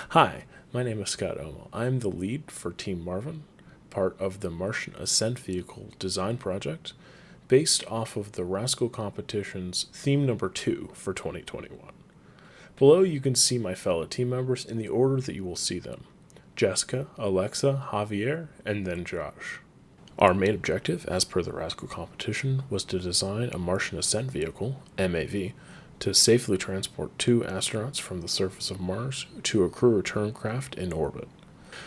Hi, my name is Scott Omo. I am the lead for Team Marvin, part of the Martian Ascent vehicle design project, based off of the Rascal competition's theme number 2 for 2021. Below you can see my fellow team members in the order that you will see them: Jessica, Alexa, Javier, and then Josh. Our main objective, as per the Rascal competition, was to design a Martian Ascent vehicle, MAV, to safely transport 2 astronauts from the surface of Mars to a crew return craft in orbit.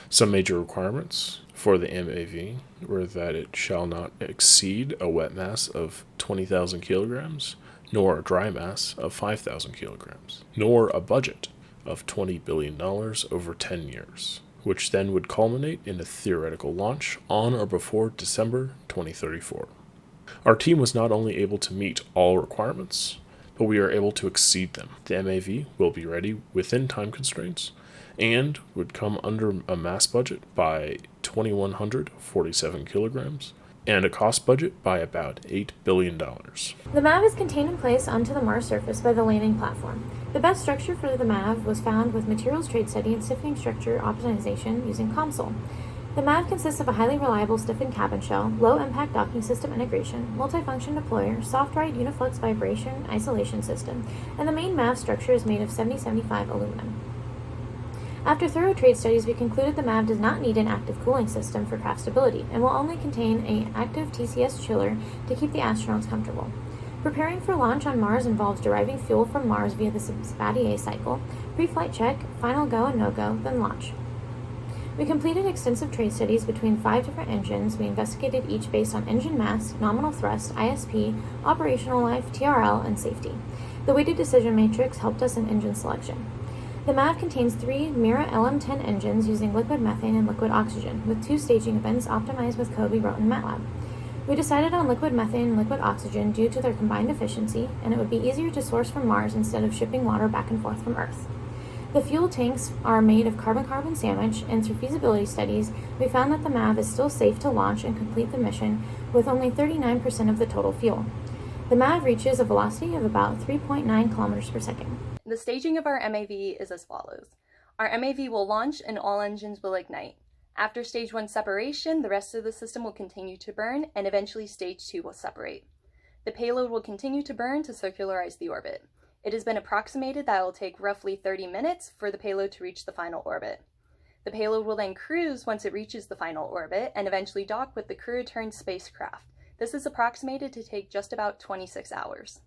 Some major requirements for the MAV were that it shall not exceed a wet mass of 20,000 kilograms, nor a dry mass of 5,000 kilograms, nor a budget of $20 billion over 10 years, which then would culminate in a theoretical launch on or before December 2034. Our team was not only able to meet all requirements, but we are able to exceed them. The MAV will be ready within time constraints and would come under a mass budget by 2,147 kilograms and a cost budget by about $8 billion. The MAV is contained in place onto the Mars surface by the landing platform. The best structure for the MAV was found with materials trade study and stiffening structure optimization using COMSOL. The MAV consists of a highly reliable stiffened cabin shell, low-impact docking system integration, multifunction deployer, soft-ride uniflux vibration isolation system, and the main MAV structure is made of 7075 aluminum. After thorough trade studies, we concluded the MAV does not need an active cooling system for craft stability and will only contain an active TCS chiller to keep the astronauts comfortable. Preparing for launch on Mars involves deriving fuel from Mars via the Sabatier cycle, pre-flight check, final go and no-go, then launch. We completed extensive trade studies between 5 different engines. We investigated each based on engine mass, nominal thrust, ISP, operational life, TRL, and safety. The weighted decision matrix helped us in engine selection. The MAV contains 3 Mira LM10 engines using liquid methane and liquid oxygen, with 2 staging events optimized with code we wrote in MATLAB. We decided on liquid methane and liquid oxygen due to their combined efficiency, and it would be easier to source from Mars instead of shipping water back and forth from Earth. The fuel tanks are made of carbon-carbon sandwich, and through feasibility studies, we found that the MAV is still safe to launch and complete the mission with only 39% of the total fuel. The MAV reaches a velocity of about 3.9 kilometers per second. The staging of our MAV is as follows. Our MAV will launch and all engines will ignite. After stage 1 separation, the rest of the system will continue to burn, and eventually stage 2 will separate. The payload will continue to burn to circularize the orbit. It has been approximated that it will take roughly 30 minutes for the payload to reach the final orbit. The payload will then cruise once it reaches the final orbit and eventually dock with the crew return spacecraft. This is approximated to take just about 26 hours.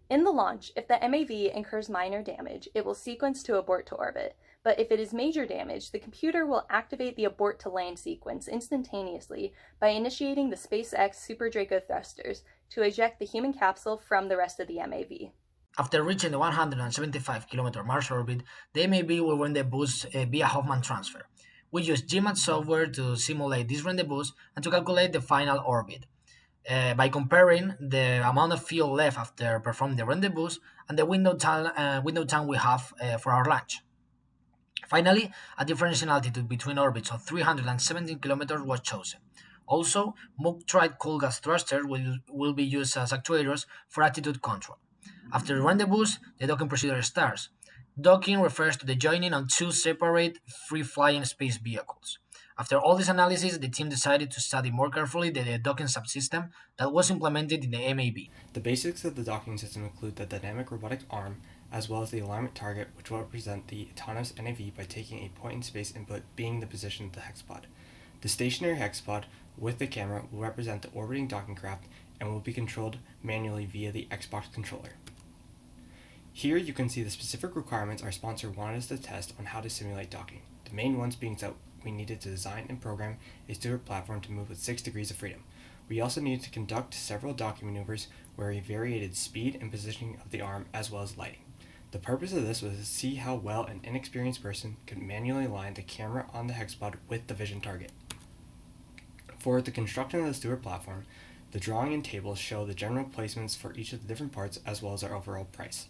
In the launch, if the MAV incurs minor damage, it will sequence to abort to orbit, but if it is major damage, the computer will activate the abort to land sequence instantaneously by initiating the SpaceX Super Draco thrusters to eject the human capsule from the rest of the MAV. After reaching the 175-kilometer Mars orbit, the MAV will rendezvous via Hoffman transfer. We use GMAT software to simulate this rendezvous and to calculate the final orbit. By comparing the amount of fuel left after performing the rendezvous and the window time we have for our launch. Finally, a difference in altitude between orbits of 317 kilometers was chosen. Also, Moog-tried cool gas thrusters will be used as actuators for attitude control. After the rendezvous, the docking procedure starts. Docking refers to the joining on 2 separate free-flying space vehicles. After all this analysis, the team decided to study more carefully the docking subsystem that was implemented in the MAV. The basics of the docking system include the dynamic robotic arm, as well as the alignment target, which will represent the autonomous NAV by taking a point-in-space input being the position of the hexapod. The stationary hexapod with the camera will represent the orbiting docking craft and will be controlled manually via the Xbox controller. Here you can see the specific requirements our sponsor wanted us to test on how to simulate docking. The main ones being that we needed to design and program a Stewart platform to move with 6 degrees of freedom. We also needed to conduct several docking maneuvers where we variated speed and positioning of the arm as well as lighting. The purpose of this was to see how well an inexperienced person could manually align the camera on the hexapod with the vision target. For the construction of the Stewart platform, the drawing and tables show the general placements for each of the different parts as well as our overall price.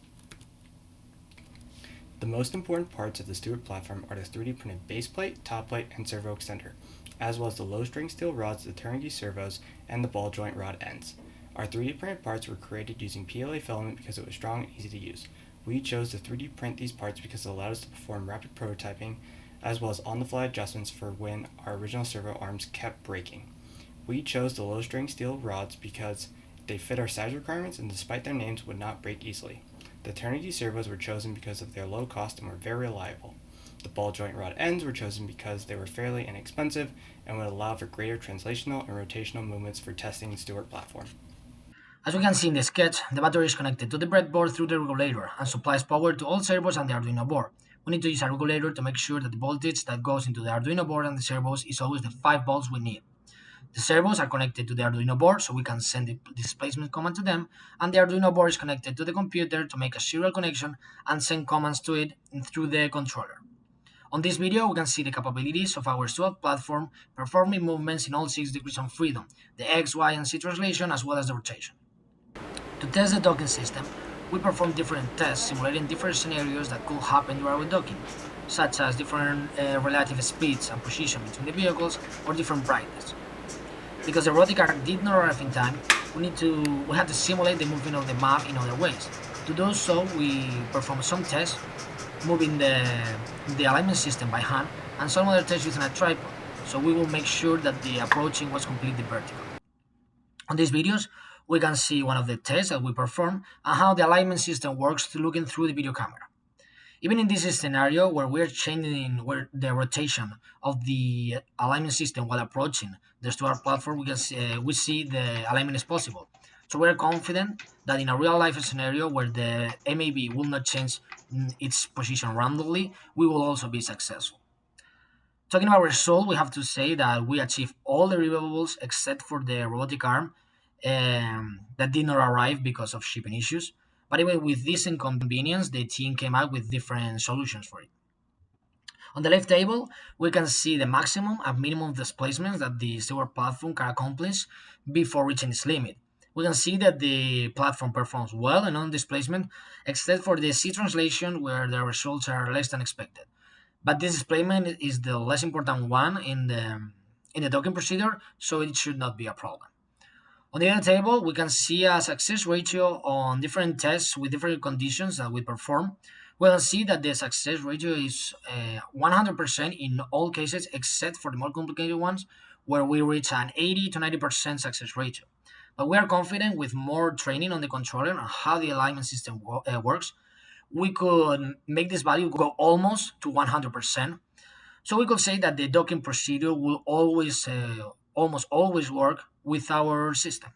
The most important parts of the Stewart platform are the 3D printed base plate, top plate, and servo extender, as well as the low-string steel rods, the turnkey servos, and the ball joint rod ends. Our 3D printed parts were created using PLA filament because it was strong and easy to use. We chose to 3D print these parts because it allowed us to perform rapid prototyping as well as on-the-fly adjustments for when our original servo arms kept breaking. We chose the low-strength steel rods because they fit our size requirements and despite their names would not break easily. The Eternity servos were chosen because of their low cost and were very reliable. The ball joint rod ends were chosen because they were fairly inexpensive and would allow for greater translational and rotational movements for testing the Stewart platform. As we can see in the sketch, the battery is connected to the breadboard through the regulator and supplies power to all servos and the Arduino board. We need to use a regulator to make sure that the voltage that goes into the Arduino board and the servos is always the 5 volts we need. The servos are connected to the Arduino board so we can send the displacement command to them, and the Arduino board is connected to the computer to make a serial connection and send commands to it through the controller. On this video, we can see the capabilities of our Stewart platform performing movements in all 6 degrees of freedom, the X, Y, and Z translation as well as the rotation. To test the docking system, we performed different tests simulating different scenarios that could happen during docking, such as different relative speeds and position between the vehicles or different brightness. Because the robotic arm did not arrive in time, we had to simulate the movement of the map in other ways. To do so, we performed some tests moving the alignment system by hand and some other tests using a tripod, so we will make sure that the approaching was completely vertical. On these videos, we can see one of the tests that we performed and how the alignment system works looking through the video camera. Even in this scenario where we're changing the rotation of the alignment system while approaching the Stewart platform, we see the alignment is possible. So we're confident that in a real-life scenario where the MAV will not change its position randomly, we will also be successful. Talking about result, we have to say that we achieved all the deliverables except for the robotic arm that did not arrive because of shipping issues. But even with this inconvenience, the team came up with different solutions for it. On the left table, we can see the maximum and minimum displacements that the Stewart platform can accomplish before reaching its limit. We can see that the platform performs well in on-displacement, except for the C translation where the results are less than expected. But this displacement is the less important one in the docking procedure, so it should not be a problem. On the other table, we can see a success ratio on different tests with different conditions that we perform. We can see that the success ratio is 100% in all cases except for the more complicated ones where we reach an 80 to 90% success ratio. But we are confident with more training on the controller and how the alignment system works, we could make this value go almost to 100%. So we could say that the docking procedure will almost always work with our system.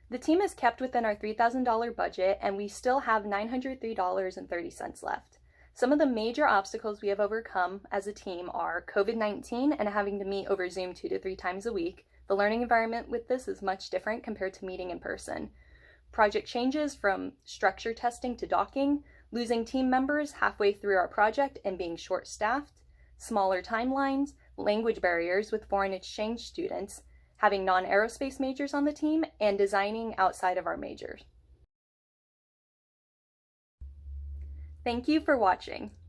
The team is kept within our $3,000 budget and we still have $903.30 left. Some of the major obstacles we have overcome as a team are COVID-19 and having to meet over Zoom 2 to 3 times a week. The learning environment with this is much different compared to meeting in person. Project changes from structure testing to docking, losing team members halfway through our project and being short-staffed, smaller timelines, language barriers with foreign exchange students, having non-aerospace majors on the team, and designing outside of our majors. Thank you for watching.